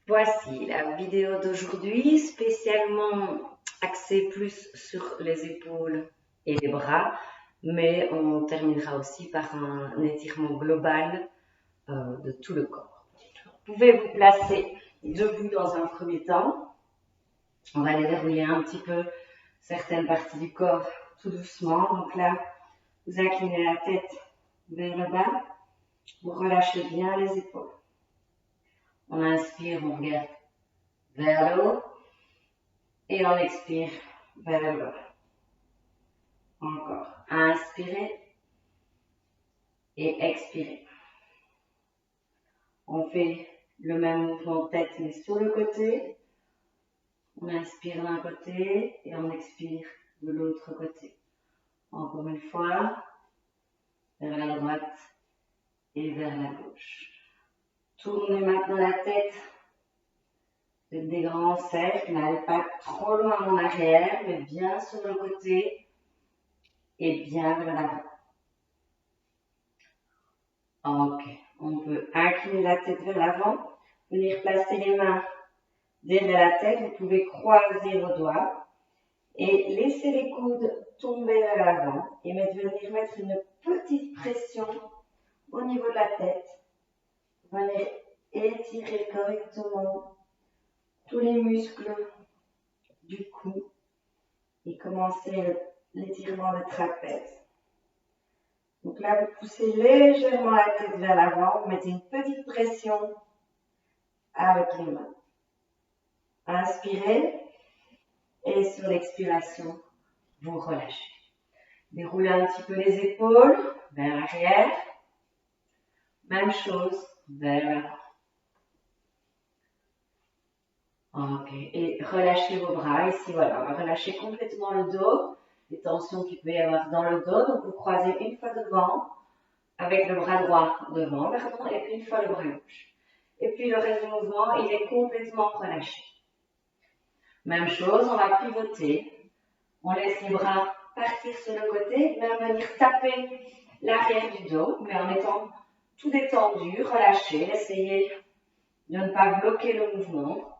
Voici la vidéo d'aujourd'hui, spécialement axée plus sur les épaules et les bras, mais on terminera aussi par un étirement global de tout le corps. Vous pouvez vous placer debout dans un premier temps. On va déverrouiller un petit peu certaines parties du corps tout doucement. Donc là, vous inclinez la tête vers le bas, vous relâchez bien les épaules. On inspire, on regarde vers le haut et on expire vers le bas. Encore. Inspirez et expirez. On fait le même mouvement de tête mais sur le côté. On inspire d'un côté et on expire de l'autre côté. Encore une fois, vers la droite et vers la gauche. Tournez maintenant la tête. Faites des grands cercles, n'allez pas trop loin en arrière, mais bien sur le côté et bien vers l'avant. Ok, on peut incliner la tête vers l'avant, venir placer les mains derrière la tête, vous pouvez croiser vos doigts et laisser les coudes tomber vers l'avant et venir mettre une petite pression au niveau de la tête. Venez étirer correctement tous les muscles du cou et commencer l'étirement de trapèze. Donc là, vous poussez légèrement la tête vers l'avant, vous mettez une petite pression avec les mains. Inspirez et sur l'expiration, vous relâchez. Déroulez un petit peu les épaules vers l'arrière. Même chose vers l'avant. Ok, et relâchez vos bras ici, voilà, on va relâcher complètement le dos, les tensions qu'il peut y avoir dans le dos. Donc vous croisez une fois devant, avec le bras droit devant, pardon, et puis une fois le bras gauche. Et puis le reste du mouvement, il est complètement relâché. Même chose, on va pivoter. On laisse les bras partir sur le côté, même venir taper l'arrière du dos, mais en étant tout détendu, relâché. Essayez de ne pas bloquer le mouvement,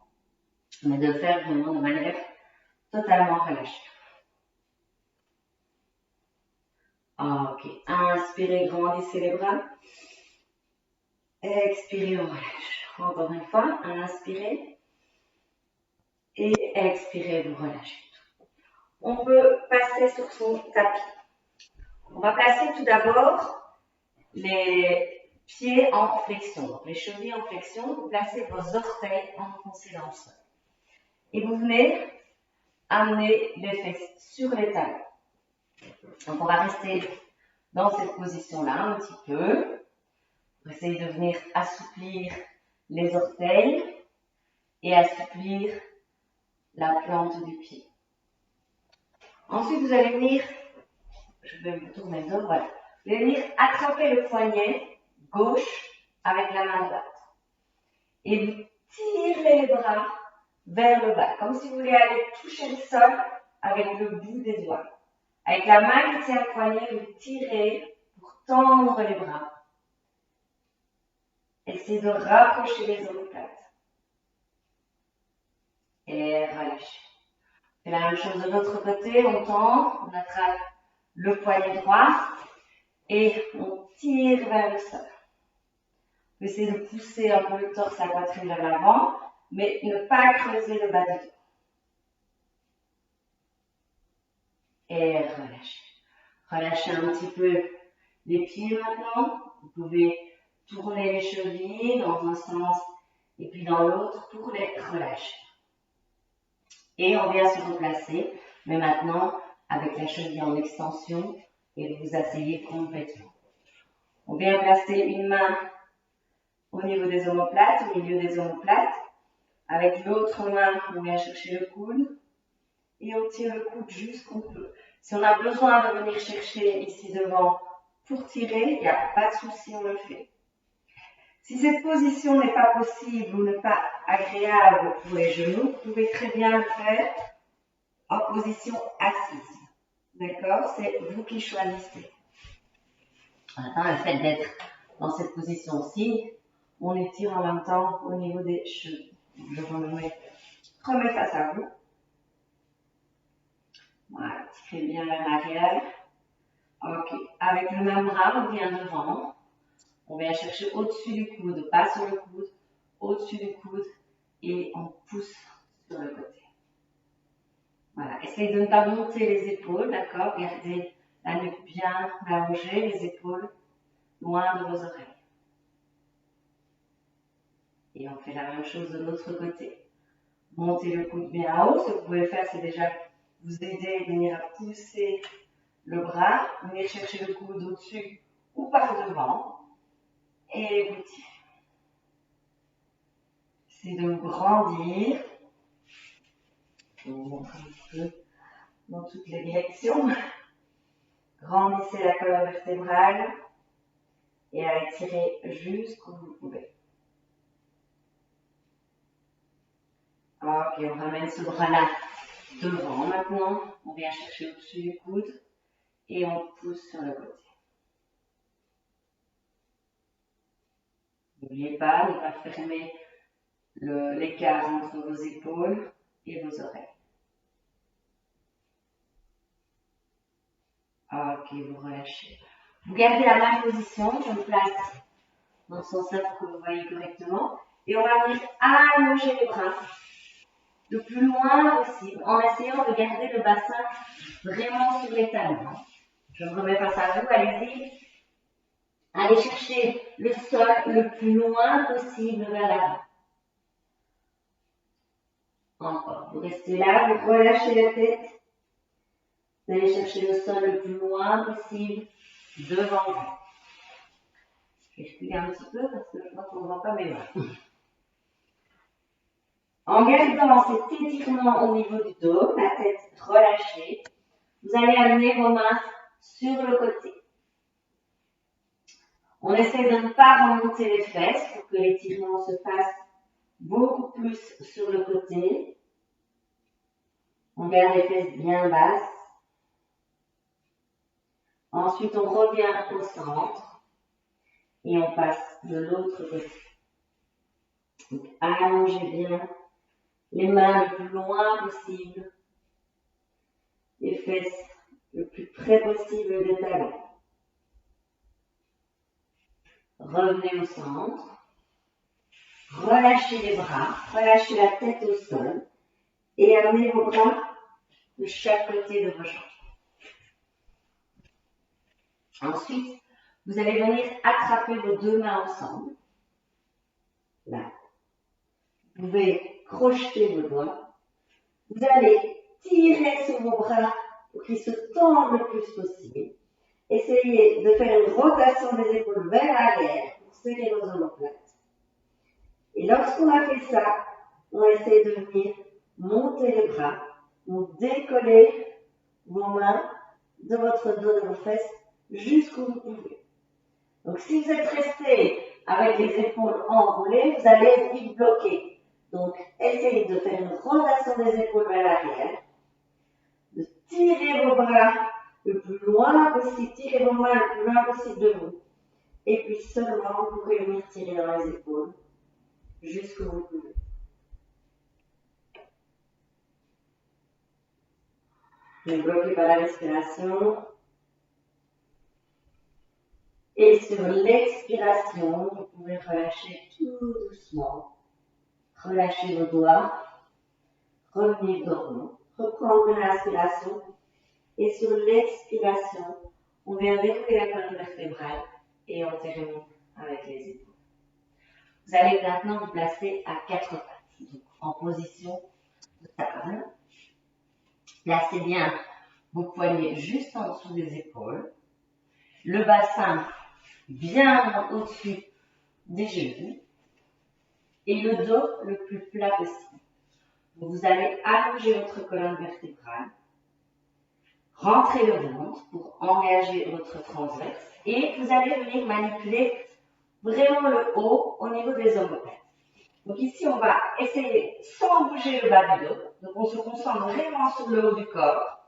mais de faire vraiment de manière totalement relâchée. Ok, inspirez, grandissez les bras. Expirez, on relâche. Encore une fois, inspirez. Et expirez, vous relâchez. On peut passer sur son tapis. On va placer tout d'abord les pieds en flexion. Donc les chevilles en flexion, vous placez vos orteils enfoncés dans le sol. Et vous venez amener les fesses sur les talons. Donc on va rester dans cette position-là un petit peu. Vous essayez de venir assouplir les orteils et assouplir la plante du pied. Ensuite, vous allez venir, je vais vous tourner le dos, voilà. Vous allez venir attraper le poignet gauche avec la main droite. Et vous tirez les bras vers le bas, comme si vous vouliez aller toucher le sol avec le bout des doigts. Avec la main qui tient le poignet, vous tirez pour tendre les bras. Essayez de rapprocher les omoplates. Et relâchez. C'est la même chose de l'autre côté, on tend, on attrape le poignet droit et on tire vers le sol. Vous essayez de pousser un peu le torse, la poitrine vers l'avant, mais ne pas creuser le bas du dos. Et relâchez. Relâchez un petit peu les pieds maintenant. Vous pouvez tourner les chevilles dans un sens et puis dans l'autre pour les relâcher. Et on vient se replacer, mais maintenant avec la cheville en extension et vous asseyez complètement. On vient placer une main au niveau des omoplates, au milieu des omoplates. Avec l'autre main, on vient chercher le coude et on tire le coude jusqu'au peut. Si on a besoin de venir chercher ici devant pour tirer, il n'y a pas de souci, on le fait. Si cette position n'est pas possible ou n'est pas agréable pour les genoux, vous pouvez très bien le faire en position assise. D'accord? C'est vous qui choisissez. Maintenant, le fait d'être dans cette position-ci, on étire en même temps au niveau des chevilles. Je remets face à vous. Voilà, tirez bien vers l'arrière. Ok, avec le même bras, on vient devant. On vient chercher au-dessus du coude, pas sur le coude, au-dessus du coude et on pousse sur le côté. Voilà, essayez de ne pas monter les épaules, d'accord? Gardez la nuque bien allongée, les épaules loin de vos oreilles. Et on fait la même chose de l'autre côté. Montez le coude bien haut. Ce que vous pouvez faire, c'est déjà vous aider à venir à pousser le bras, venir chercher le coude au-dessus ou par devant et vous tirez. C'est de grandir. Je vous montre un petit peu dans toutes les directions. Grandissez la colonne vertébrale et allez tirer jusqu'où vous pouvez. Ok, on ramène ce bras-là devant maintenant. On vient chercher au-dessus du coude et on pousse sur le côté. N'oubliez pas de ne pas fermer l'écart entre vos épaules et vos oreilles. Ok, vous relâchez. Vous gardez la même position, je me place dans ce sens-là pour que vous voyez correctement. Et on va venir allonger les bras le plus loin possible en essayant de garder le bassin vraiment sur les talons. Je me remets face à vous, allez-y. Allez chercher le sol le plus loin possible vers l'avant. Encore, vous restez là, vous relâchez la tête. Vous allez chercher le sol le plus loin possible devant vous. Je vais expliquer un petit peu parce que je crois qu'on ne voit pas mes mains. En gardant cet étirement au niveau du dos, la tête relâchée, vous allez amener vos mains sur le côté. On essaie de ne pas remonter les fesses pour que l'étirement se fasse beaucoup plus sur le côté. On garde les fesses bien basses. Ensuite, on revient au centre et on passe de l'autre côté. Donc, allongez bien les mains le plus loin possible, les fesses le plus près possible des talons. Revenez au centre, relâchez les bras, relâchez la tête au sol et amenez vos bras de chaque côté de vos jambes. Ensuite, vous allez venir attraper vos deux mains ensemble. Là. Vous pouvez crocheter vos doigts. Vous allez tirer sur vos bras pour qu'ils se tendent le plus possible. Essayez de faire une rotation des épaules vers l'arrière pour serrer vos omoplates. Et lorsqu'on a fait ça, on essaie de venir monter les bras, ou décoller vos mains de votre dos, de vos fesses, jusqu'où vous pouvez. Donc si vous êtes resté avec les épaules enroulées, vous allez être vite bloqué. Donc essayez de faire une rotation des épaules vers l'arrière, de tirer vos bras le plus loin possible, tirez vos mains le plus loin possible de vous. Et puis seulement, vous pourrez venir tirer dans les épaules jusqu'où vous pouvez. Ne bloquez pas la respiration. Et sur l'expiration, vous pouvez relâcher tout doucement. Relâchez vos doigts. Revenez dormant. Reprendre l'inspiration. Et sur l'expiration, on vient verrouiller la colonne vertébrale et on termine avec les épaules. Vous allez maintenant vous placer à quatre pattes, donc en position de table. Placez bien vos poignets juste en dessous des épaules. Le bassin bien au-dessus des genoux. Et le dos le plus plat possible. Donc vous allez allonger votre colonne vertébrale. Rentrez le ventre pour engager votre transverse. Et vous allez venir manipuler vraiment le haut au niveau des omoplates. Donc ici, on va essayer sans bouger le bas du dos. Donc on se concentre vraiment sur le haut du corps.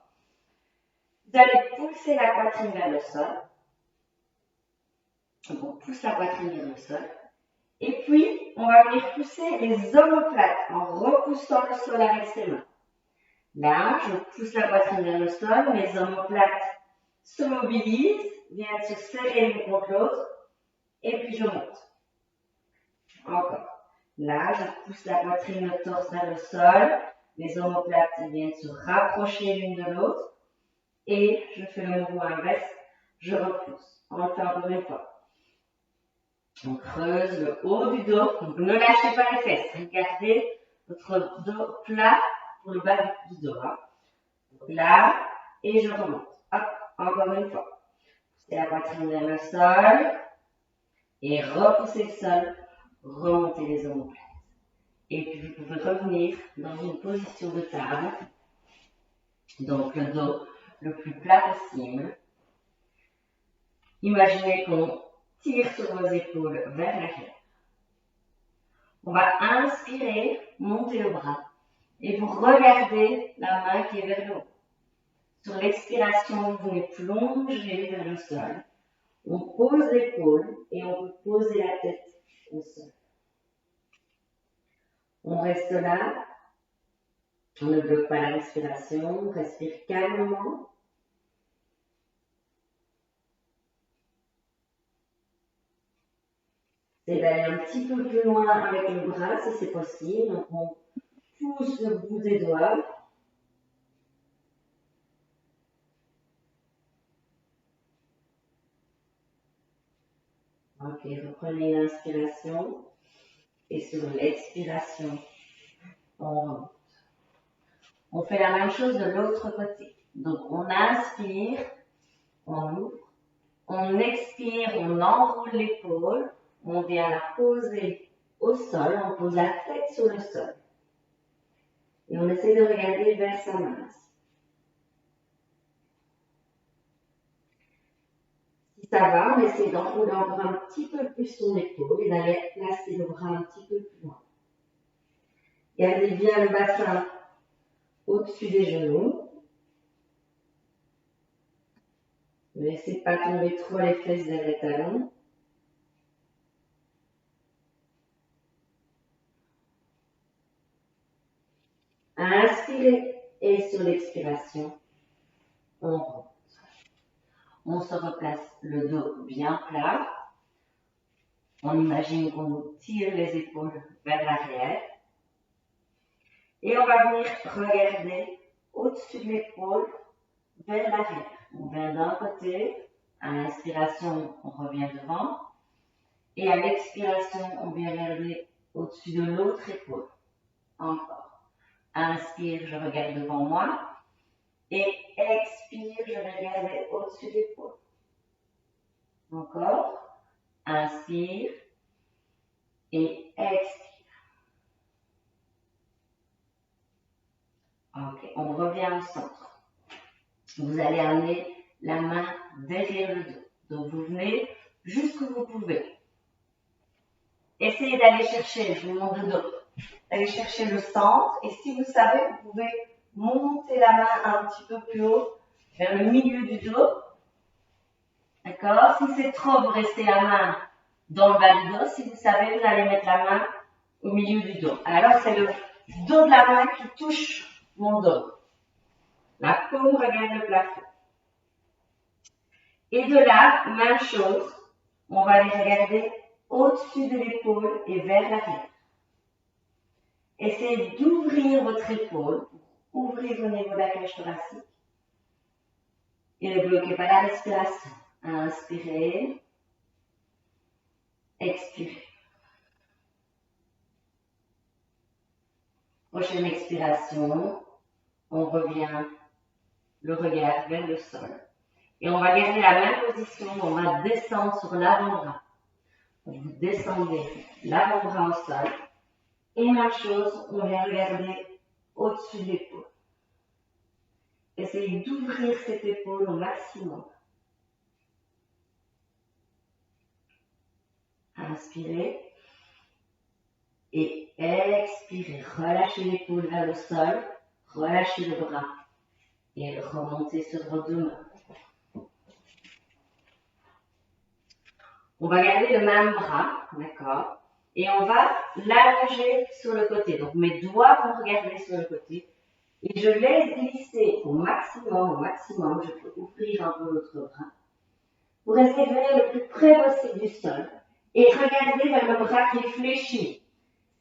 Vous allez pousser la poitrine vers le sol. Donc on pousse la poitrine vers le sol. Et puis, on va venir pousser les omoplates en repoussant le sol avec ses mains. Là, je pousse la poitrine vers le sol, mes omoplates se mobilisent, viennent se serrer l'une contre l'autre, et puis je monte. Encore. Là, je pousse la poitrine, le torse vers le sol, les omoplates viennent se rapprocher l'une de l'autre, et je fais le mouvement inverse, je repousse. On le fait encore une fois. On creuse le haut du dos, donc ne lâchez pas les fesses, gardez votre dos plat pour le bas du dos. Hein. Là, et je remonte. Hop, encore une fois. Poussez la poitrine vers le sol, et repoussez le sol, remontez les omoplates. Et puis vous pouvez revenir dans une position de table, donc le dos le plus plat possible. Imaginez qu'on tire sur vos épaules vers l'arrière. On va inspirer, monter le bras et vous regardez la main qui est vers le haut. Sur l'expiration, vous venez plonger vers le sol. On pose l'épaule et on peut poser la tête au sol. On reste là. On ne bloque pas la respiration. On respire calmement. C'est d'aller un petit peu plus loin avec le bras si c'est possible. Donc on pousse le bout des doigts. Ok, reprenez l'inspiration. Et sur l'expiration, on remonte. On fait la même chose de l'autre côté. Donc on inspire, on ouvre. On expire, on enroule l'épaule. On vient la poser au sol. On pose la tête sur le sol. Et on essaie de regarder vers sa masse. Si ça va, on essaie d'enrouler encore un petit peu plus son épaule et d'aller placer le bras un petit peu plus loin. Gardez bien le bassin au-dessus des genoux. Ne laissez pas tomber trop les fesses vers les talons. Inspirez et sur l'expiration, on remonte. On se replace le dos bien plat. On imagine qu'on tire les épaules vers l'arrière. Et on va venir regarder au-dessus de l'épaule vers l'arrière. On vient d'un côté, à l'inspiration, on revient devant. Et à l'expiration, on vient regarder au-dessus de l'autre épaule. Encore. Inspire, je regarde devant moi. Et expire, je vais regarder au-dessus de l'épaule. Encore. Inspire. Et expire. Ok, on revient au centre. Vous allez amener la main derrière le dos. Donc vous venez jusqu'où vous pouvez. Essayez d'aller chercher, je vous montre le dos, d'aller chercher le centre. Et si vous savez, vous pouvez monter la main un petit peu plus haut, vers le milieu du dos. D'accord? Si c'est trop, vous restez la main dans le bas du dos. Si vous savez, vous allez mettre la main au milieu du dos. Alors, c'est le dos de la main qui touche mon dos. La paume regarde le plafond. Et de là, même chose, on va aller regarder au-dessus de l'épaule et vers l'arrière. Essayez d'ouvrir votre épaule, ouvrir au niveau de la cage thoracique. Et ne bloquez pas la respiration. Inspirez, expirez. Prochaine expiration, on revient le regard vers le sol. Et on va garder la même position, on va descendre sur l'avant-bras. Vous descendez l'avant-bras au sol. Et même chose, on vient regarder au-dessus de l'épaule. Essayez d'ouvrir cette épaule au maximum. Inspirez. Et expirez. Relâchez l'épaule vers le sol. Relâchez le bras. Et remontez sur vos deux mains. On va garder le même bras, d'accord? et on va l'allonger sur le côté. Donc mes doigts vont regarder sur le côté et je laisse glisser au maximum, je peux ouvrir un peu l'autre bras pour essayer de venir le plus près possible du sol et regarder vers le bras qui est fléchi.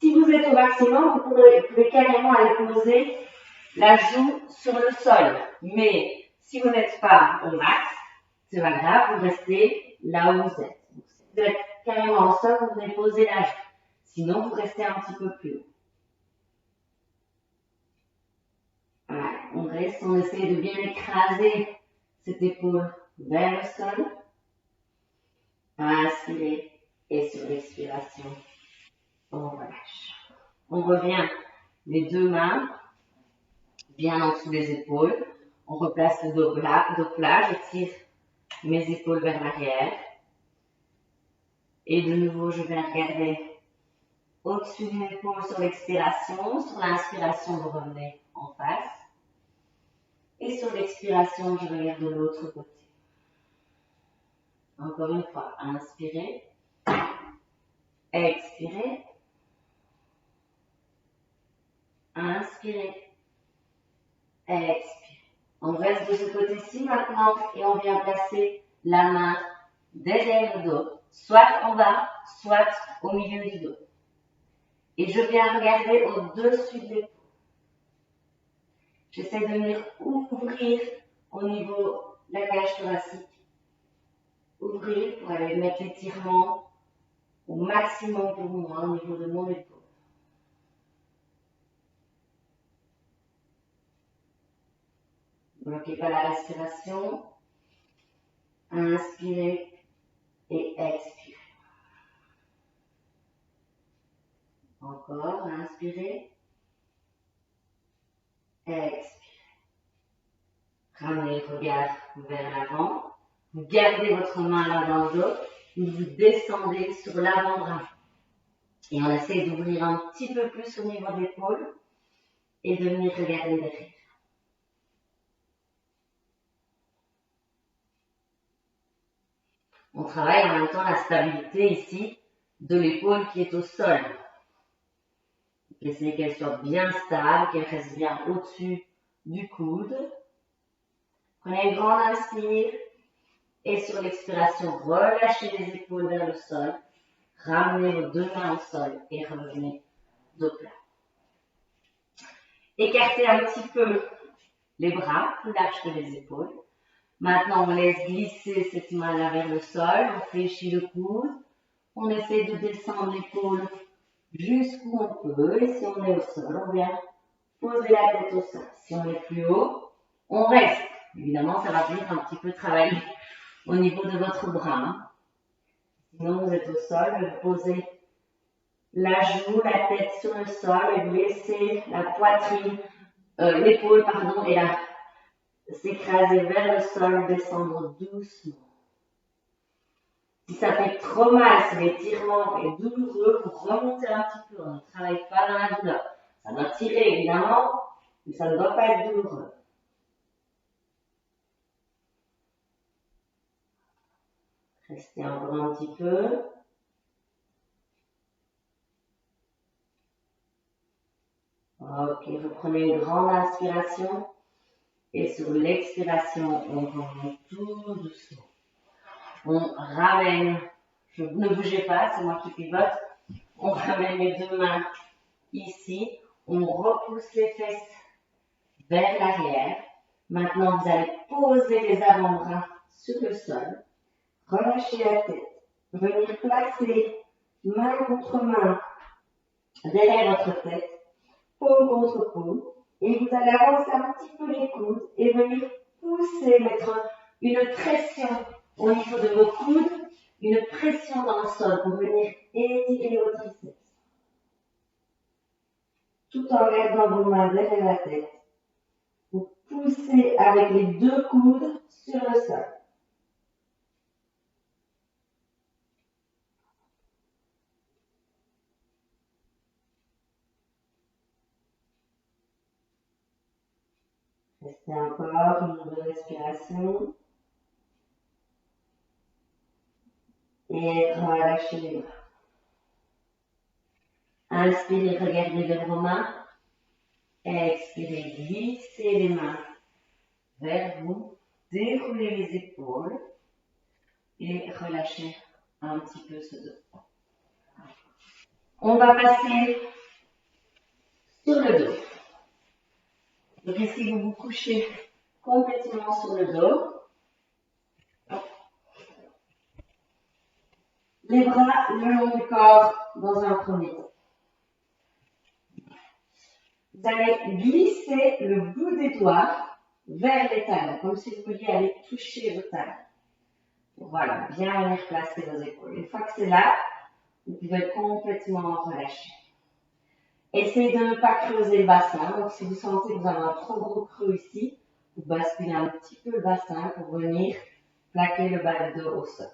Si vous êtes au maximum, vous pouvez carrément aller poser la joue sur le sol. Mais si vous n'êtes pas au max, c'est pas grave, vous restez là où vous êtes. Donc, si vous êtes carrément au sol, vous venez poser la joue. Sinon, vous restez un petit peu plus haut. Voilà, on reste, on essaie de bien écraser cette épaule vers le sol. Inspirez et sur l'expiration, on relâche. On revient les deux mains bien en dessous des épaules. On replace le dos plat, je tire mes épaules vers l'arrière. Et de nouveau, je vais regarder au-dessus d'une épaule sur l'expiration. Sur l'inspiration, vous revenez en face. Et sur l'expiration, je regarde de l'autre côté. Encore une fois, inspirez. Expirez. Inspirez. Expirez. On reste de ce côté-ci maintenant et on vient placer la main derrière le dos, soit en bas, soit au milieu du dos. Et je viens regarder au-dessus de l'épaule. J'essaie de venir ouvrir au niveau de la cage thoracique. Ouvrir pour aller mettre l'étirement au maximum pour moi au niveau de mon épaule. Ne bloquez pas la respiration. Inspirez et expirez. Encore, inspirez. Expirez. Ramenez le regard vers l'avant. Vous gardez votre main l'un dans le dos. Vous descendez sur l'avant-bras. Et on essaie d'ouvrir un petit peu plus au niveau de l'épaule et de venir regarder derrière. On travaille en même temps la stabilité ici de l'épaule qui est au sol. Essayez qu'elle soit bien stable, qu'elle reste bien au-dessus du coude. Prenez une grande inspire et sur l'expiration, relâchez les épaules vers le sol. Ramenez vos deux mains au sol et revenez dos plat. Écartez un petit peu les bras, plus large que les épaules. Maintenant, on laisse glisser cette main-là vers le sol, on fléchit le coude, on essaie de descendre l'épaule jusqu'où on peut, et si on est au sol, on vient poser la tête au sol. Si on est plus haut, on reste. Évidemment, ça va venir un petit peu travailler au niveau de votre bras. Sinon, vous êtes au sol, vous posez la joue, la tête sur le sol, et vous laissez la poitrine, l'épaule, pardon, et la s'écraser vers le sol, descendre doucement. Si ça fait trop mal, si l'étirement est douloureux, vous remontez un petit peu. On ne travaille pas dans la douleur. Ça doit tirer évidemment, mais ça ne doit pas être douloureux. Restez encore un petit peu. Ok, reprenez une grande inspiration. Et sur l'expiration, on remonte tout doucement. On ramène, ne bougez pas, c'est moi qui pivote. On ramène les deux mains ici. On repousse les fesses vers l'arrière. Maintenant, vous allez poser les avant-bras sur le sol. Relâchez la tête. Venir placer main contre main derrière votre tête, paume contre paume. Et vous allez avancer un petit peu les coudes et venir pousser, mettre une pression au niveau de vos coudes, une pression dans le sol pour venir étirer vos triceps. Tout en gardant vos mains derrière la tête. Vous poussez avec les deux coudes sur le sol. Restez encore une nouvelle respiration. Et relâchez les bras. Inspirez, regardez vers vos mains. Expirez, glissez les mains vers vous. Déroulez les épaules. Et relâchez un petit peu ce dos. On va passer sur le dos. Donc ici, vous vous couchez complètement sur le dos. Les bras le long du corps dans un premier temps. Vous allez glisser le bout des doigts vers les talons, comme si vous vouliez aller toucher vos talons. Voilà, bien venir placer vos épaules. Une fois que c'est là, vous pouvez complètement relâcher. Essayez de ne pas creuser le bassin. Donc, si vous sentez que vous avez un trop gros creux ici, vous basculez un petit peu le bassin pour venir plaquer le bas du dos au sol.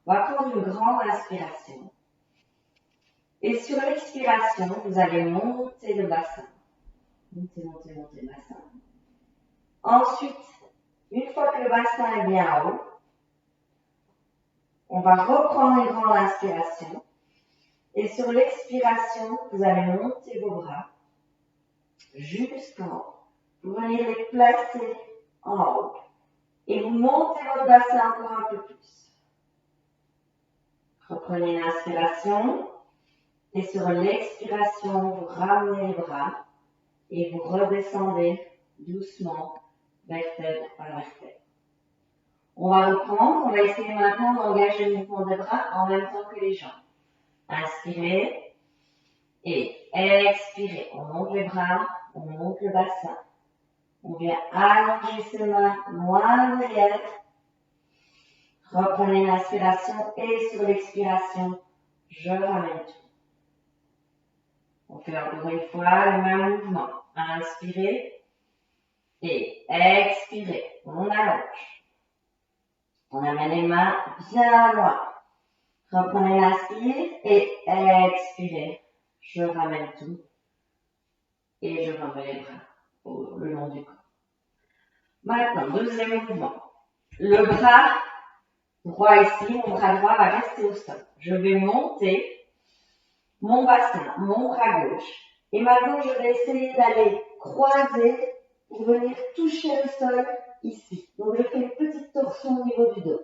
On va prendre une grande inspiration. Et sur l'expiration, vous allez monter le bassin. Monter, monter, monter le bassin. Ensuite, une fois que le bassin est bien haut, on va reprendre une grande inspiration. Et sur l'expiration, vous allez monter vos bras jusqu'en haut. Vous venez les placer en haut. Et vous montez votre bassin encore un peu plus. Reprenez l'inspiration. Et sur l'expiration, vous ramenez les bras. Et vous redescendez doucement, vertèbre par vertèbre. On va reprendre. On va essayer maintenant d'engager le mouvement des bras en même temps que les jambes. Inspirez. Et expirez. On monte les bras. On monte le bassin. On vient allonger ses mains loin derrière. Reprenez l'inspiration et sur l'expiration, je ramène tout. On fait encore une fois le même mouvement. Inspirez et expirez. On allonge. On amène les mains bien loin. Reprenez l'inspire et expirez. Je ramène tout. Et je remets les bras le long du corps. Maintenant, deuxième mouvement. Le bras droit ici, mon bras droit va rester au sol. Je vais monter mon bassin, mon bras gauche. Et maintenant, je vais essayer d'aller croiser pour venir toucher le sol ici. Donc, je fais une petite torsion au niveau du dos.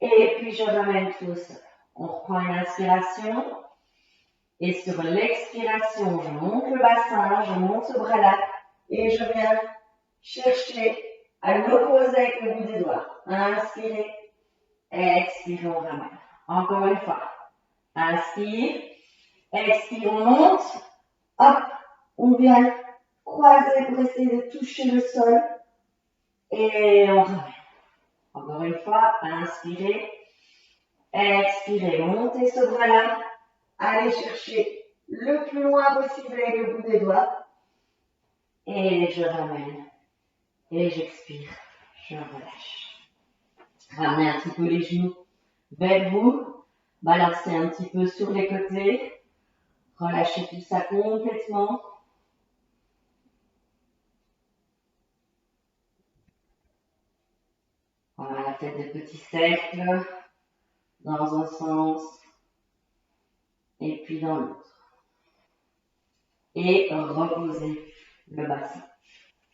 Et puis, je ramène tout au sol. On reprend une inspiration. Et sur l'expiration, je monte le bassin, je monte ce bras-là. Et je viens chercher à l'opposé avec le bout des doigts. Inspirez, expirez, on ramène. Encore une fois. Inspire, expire, on monte. Hop, on vient croiser pour essayer de toucher le sol. Et on ramène. Encore une fois, inspirez, expirez, montez ce bras-là. Allez chercher le plus loin possible avec le bout des doigts. Et je ramène. Et j'expire. Je relâche. Ramenez un petit peu les genoux vers vous. Balancez un petit peu sur les côtés. Relâchez tout ça complètement. Voilà, faites des petits cercles dans un sens et puis dans l'autre. Et reposez le bassin.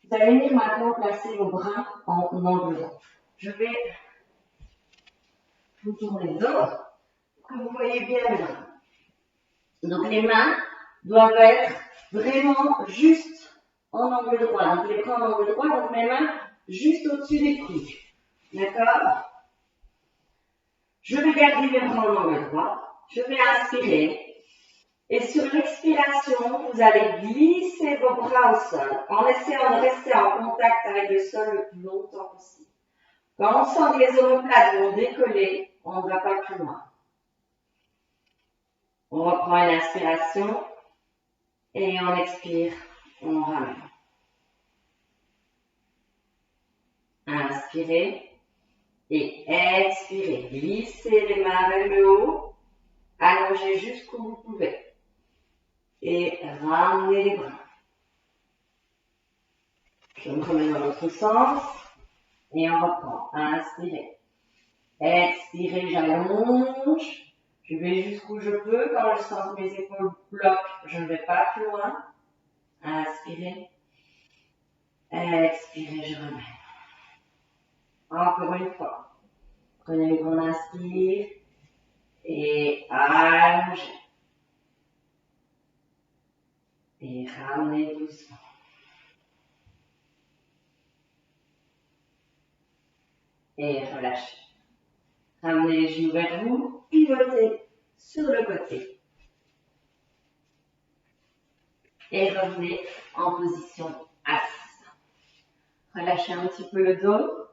Vous allez venir maintenant placer vos bras en angle droit. Je vais vous tourner le dos pour que vous voyez bien les bras. Donc les mains doivent être vraiment juste en angle droit. Donc les bras en angle droit, donc mes mains juste au-dessus des coudes. D'accord? Je vais garder les bras en angle droit. Je vais inspirer. Et sur l'expiration, vous allez glisser vos bras au sol en essayant de rester en contact avec le sol le plus longtemps possible. Quand on sent que les omoplates vont décoller, on ne va pas plus loin. On reprend une inspiration et on expire, on ramène. Inspirez et expirez. Glissez les mains vers le haut, allongez jusqu'où vous pouvez. Et ramenez les bras. Je me remets dans l'autre sens et on reprend. Inspirez. Expirez, j'allonge. Je vais jusqu'où je peux. Quand je sens que mes épaules bloquent, je ne vais pas plus loin. Inspirez. Expirez, je remets. Encore une fois. Prenez une grande inspire. Et allongez. Et ramenez doucement. Et relâchez. Ramenez les genoux vers vous. Pivotez sur le côté. Et revenez en position assise. Relâchez un petit peu le dos.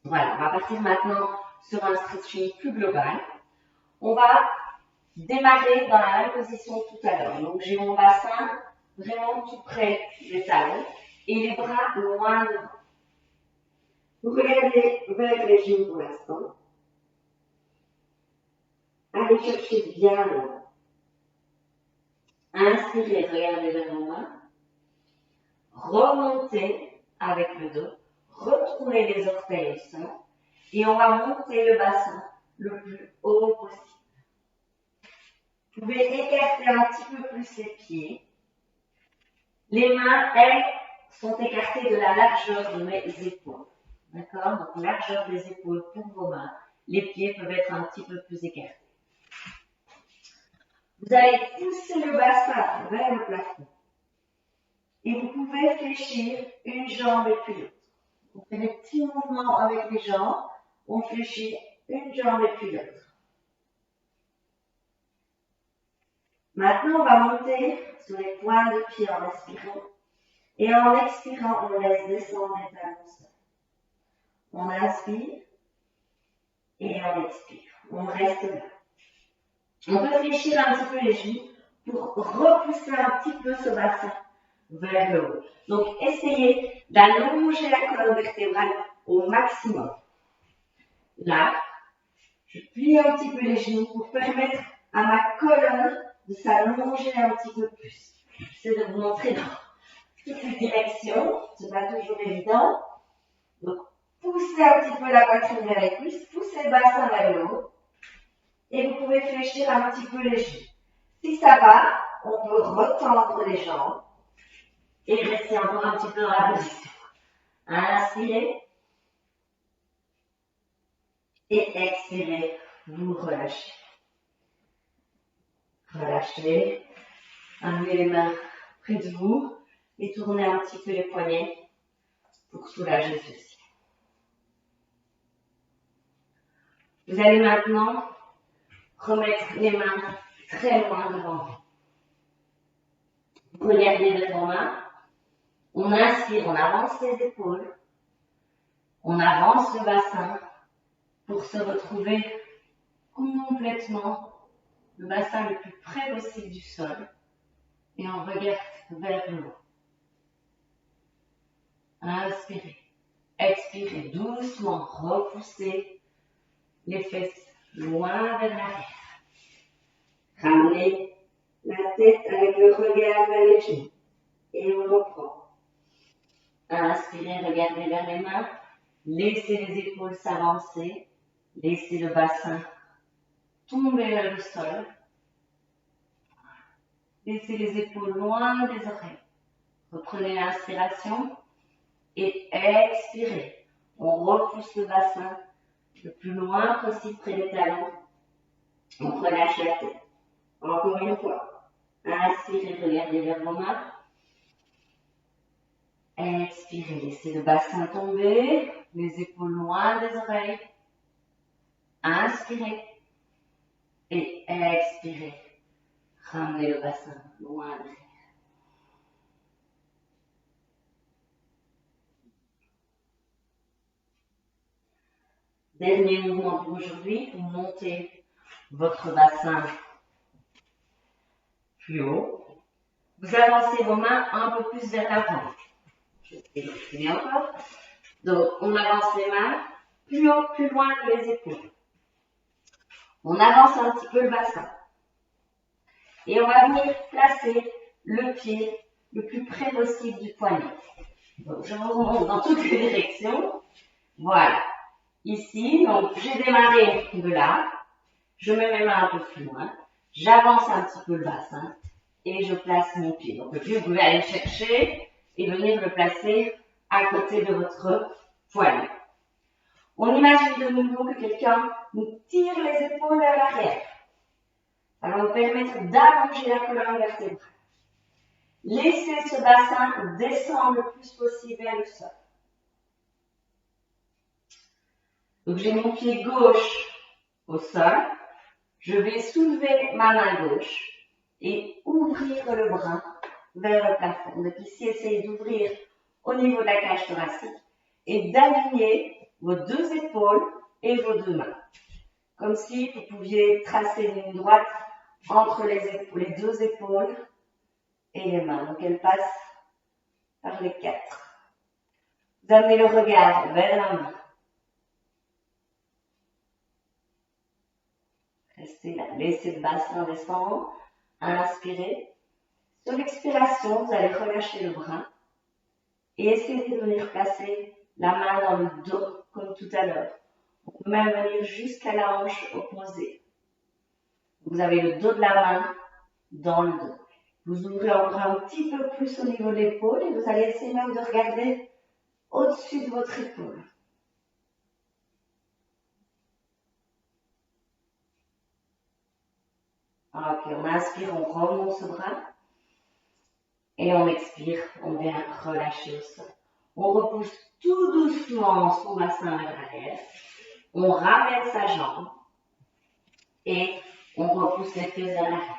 Voilà, on va partir maintenant sur un stretching plus global. On va démarrer dans la même position que tout à l'heure. Donc j'ai mon bassin vraiment tout près des talons et les bras loin devant. Vous regardez vers les genoux pour l'instant. Allez chercher bien loin. Inspirez, regardez vers vos mains. Remontez avec le dos. Retournez les orteils au sol. Et on va monter le bassin le plus haut possible. Vous pouvez écarter un petit peu plus les pieds. Les mains, elles, sont écartées de la largeur de mes épaules. D'accord? Donc, largeur des épaules pour vos mains. Les pieds peuvent être un petit peu plus écartés. Vous allez pousser le bassin vers le plafond. Et vous pouvez fléchir une jambe et puis l'autre. Vous faites des petits mouvements avec les jambes. On fléchit une jambe et puis l'autre. Maintenant, on va monter sur les pointes de pied en inspirant. Et en expirant, on laisse descendre les talons. On inspire et on expire. On reste là. On peut fléchir un petit peu les genoux pour repousser un petit peu ce bassin vers le haut. Donc, essayez d'allonger la colonne vertébrale au maximum. Là, je plie un petit peu les genoux pour permettre à ma colonne de s'allonger un petit peu plus. J'essaie de vous montrer dans toutes les directions. Ce n'est pas toujours évident. Donc, poussez un petit peu la poitrine vers les cuisses, poussez le bassin vers le haut. Et vous pouvez fléchir un petit peu les genoux. Si ça va, on peut retendre les jambes et rester encore un petit peu dans la position. Inspirez. Et expirez. Vous relâchez. Relâchez. Amenez les mains près de vous et tournez un petit peu les poignets pour soulager ceci. Vous allez maintenant remettre les mains très loin devant vous. Regardez vers vos mains. On inspire, on avance les épaules. On avance le bassin pour se retrouver complètement le bassin le plus près possible du sol. Et on regarde vers le haut. Inspirez. Expirez doucement. Repoussez les fesses loin vers l'arrière. Ramenez la tête avec le regard vers les genoux. Et on reprend. Inspirez, regardez vers les mains. Laissez les épaules s'avancer. Laissez le bassin tomber vers le sol. Laissez les épaules loin des oreilles. Reprenez l'inspiration et expirez. On repousse le bassin le plus loin possible près des talons. On relâche la tête. Encore une fois. Inspirez, regardez vers vos mains. Expirez, laissez le bassin tomber, les épaules loin des oreilles. Inspirez et expirez. Ramenez le bassin loin derrière. Dernier mouvement pour aujourd'hui, vous montez votre bassin plus haut. Vous avancez vos mains un peu plus vers l'avant. Je vais essayer encore. Donc, on avance les mains plus haut, plus loin que les épaules. On avance un petit peu le bassin. Et on va venir placer le pied le plus près possible du poignet. Donc, je vous remonte dans toutes les directions. Voilà. Ici, donc j'ai démarré de là. je mets mes mains un peu plus loin, j'avance un petit peu le bassin et je place mon pied. Donc le pied, vous pouvez aller le chercher et venir le placer à côté de votre poignet. On imagine de nouveau que quelqu'un nous tire les épaules vers l'arrière. Ça va nous permettre d'allonger la colonne vertébrale. Laissez ce bassin descendre le plus possible vers le sol. Donc j'ai mon pied gauche au sol. Je vais soulever ma main gauche et ouvrir le bras vers le plafond. Donc ici, essayez d'ouvrir au niveau de la cage thoracique et d'aligner vos deux épaules et vos deux mains. Comme si vous pouviez tracer une ligne droite entre les deux épaules et les mains. Donc elles passent par les quatre. Vous amenez le regard vers la main. Restez là. Laissez le bassin descendre. Inspirez. Sur l'expiration, vous allez relâcher le bras et essayez de venir placer la main dans le dos, comme tout à l'heure. On peut même venir jusqu'à la hanche opposée. Vous avez le dos de la main dans le dos. Vous ouvrez encore un petit peu plus au niveau de l'épaule et vous allez essayer même de regarder au-dessus de votre épaule. Ok, on inspire, on remonte ce bras. Et on expire, on vient relâcher au sol. On repousse tout doucement son bassin vers l'arrière. On ramène sa jambe. Et on repousse les pieds vers l'arrière.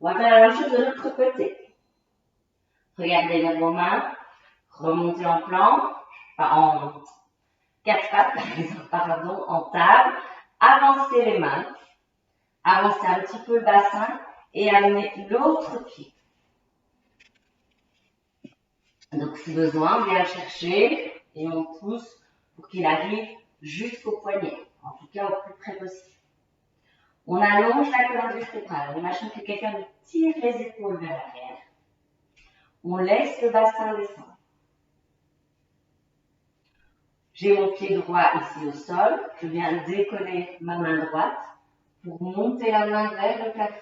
On va faire la même chose de l'autre côté. Regardez vers vos mains. Remontez en planche, en quatre pattes, par exemple, pardon, en table. Avancez les mains. Avancez un petit peu le bassin et amenez l'autre pied. Donc, si besoin, on vient le chercher et on pousse pour qu'il arrive jusqu'au poignet. En tout cas, au plus près possible. On allonge la colonne vertébrale. On imagine que quelqu'un nous tire les épaules vers l'arrière. On laisse le bassin descendre. J'ai mon pied droit ici au sol. Je viens décoller ma main droite pour monter la main vers le plafond.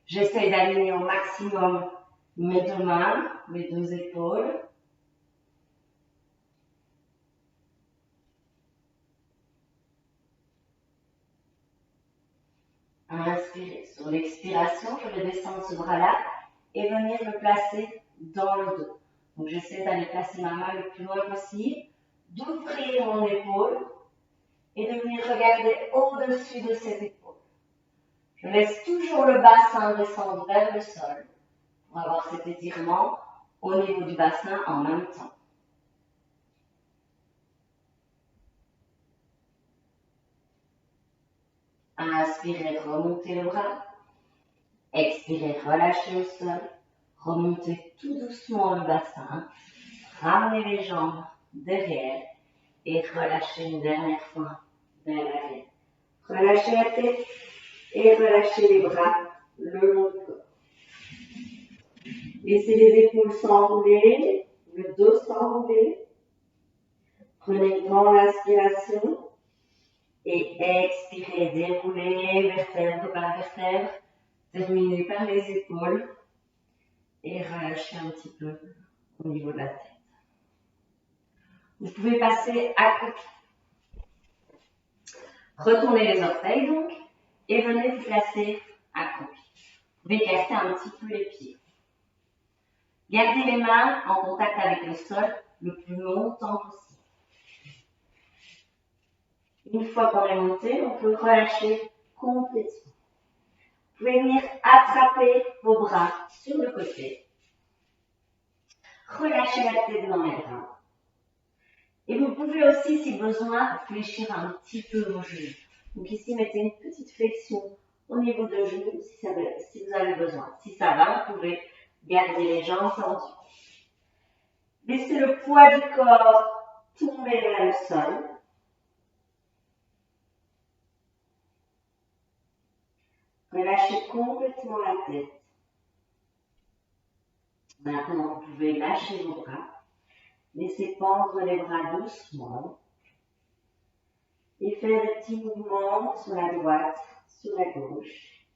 J'essaie d'aligner au maximum mes deux mains, mes deux épaules. Inspirez. Sur l'expiration, je vais descendre ce bras-là et venir le placer dans le dos. Donc j'essaie d'aller placer ma main le plus loin possible, d'ouvrir mon épaule et de venir regarder au-dessus de cette épaule. Je laisse toujours le bassin descendre vers le sol pour avoir cet étirement au niveau du bassin en même temps. Inspirez, remontez le bras. Expirez, relâchez au sol. Remontez tout doucement le bassin. Ramenez les jambes derrière et relâchez une dernière fois vers l'arrière. Relâchez la tête et relâchez les bras le long du corps. Laissez les épaules s'enrouler, le dos s'enrouler. Prenez une grande inspiration et expirez, déroulez vertèbre par vertèbre. Terminez par les épaules et relâchez un petit peu au niveau de la tête. Vous pouvez passer accroupi. Retournez les orteils donc et venez vous placer accroupi. Vous pouvez casser un petit peu les pieds. Gardez les mains en contact avec le sol le plus longtemps possible. Une fois qu'on est monté, on peut relâcher complètement. Vous pouvez venir attraper vos bras sur le côté. Relâchez la tête dans les bras. Et vous pouvez aussi, si besoin, fléchir un petit peu vos genoux. Donc ici, mettez une petite flexion au niveau de genoux si vous avez besoin. Si ça va, vous pouvez garder les jambes tendues. Laissez le poids du corps tomber vers le sol. Relâchez complètement la tête. Maintenant, vous pouvez lâcher vos bras. Laissez pendre les bras doucement. et faire des petits mouvements sur la droite, sur la gauche.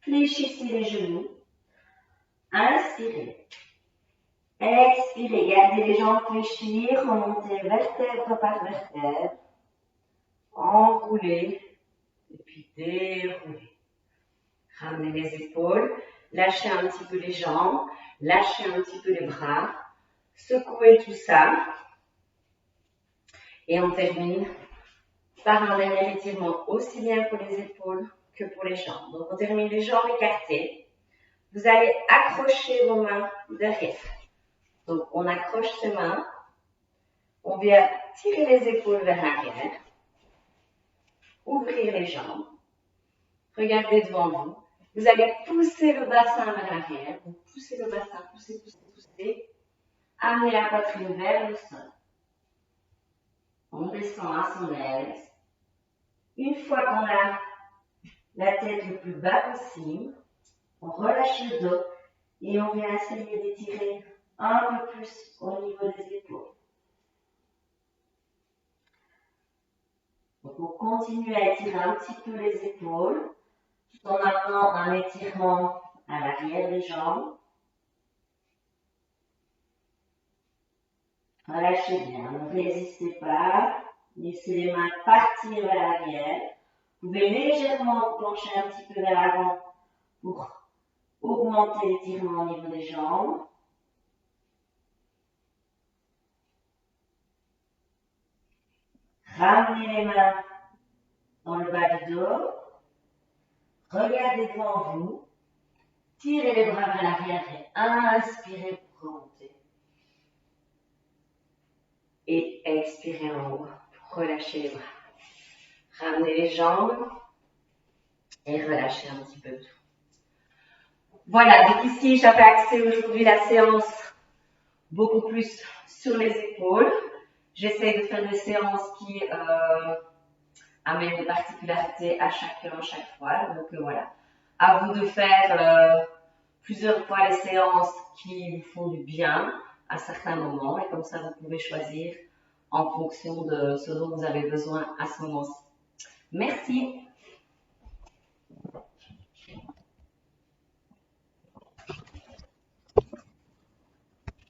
Fléchissez les genoux. Inspirez. Expirez. Gardez les jambes fléchies. Remontez vertèbre par vertèbre. Enroulez. Et puis déroulez. Ramenez les épaules. Lâchez un petit peu les jambes. Lâchez un petit peu les bras. Secouez tout ça. Et on termine par un dernier étirement aussi bien pour les épaules que pour les jambes. Donc on termine les jambes écartées. Vous allez accrocher vos mains derrière. Donc on accroche ses mains. On vient tirer les épaules vers l'arrière. Ouvrir les jambes. Regardez devant vous. Vous allez pousser le bassin vers l'arrière. Vous poussez le bassin, poussez, poussez, poussez. Amenez la poitrine vers le sol. On descend à son aise. Une fois qu'on a la tête le plus bas possible, on relâche le dos et on vient essayer d'étirer un peu plus au niveau des épaules. Donc on continue à étirer un petit peu les épaules tout en amenant un étirement à l'arrière des jambes. Relâchez bien, ne résistez pas, laissez les mains partir vers l'arrière. Vous pouvez légèrement vous pencher un petit peu vers l'avant pour augmenter l'étirement au niveau des jambes. Ramenez les mains dans le bas du dos. Regardez devant vous. Tirez les bras vers l'arrière et inspirez pour remonter. Et expirez en haut pour relâcher les bras. Ramenez les jambes et relâchez un petit peu tout. Voilà, donc ici j'avais axé aujourd'hui la séance beaucoup plus sur les épaules. J'essaie de faire des séances qui amènent des particularités à chaque fois. Donc voilà, à vous de faire plusieurs fois les séances qui vous font du bien à certains moments. Et comme ça, vous pouvez choisir en fonction de ce dont vous avez besoin à ce moment-ci. Merci.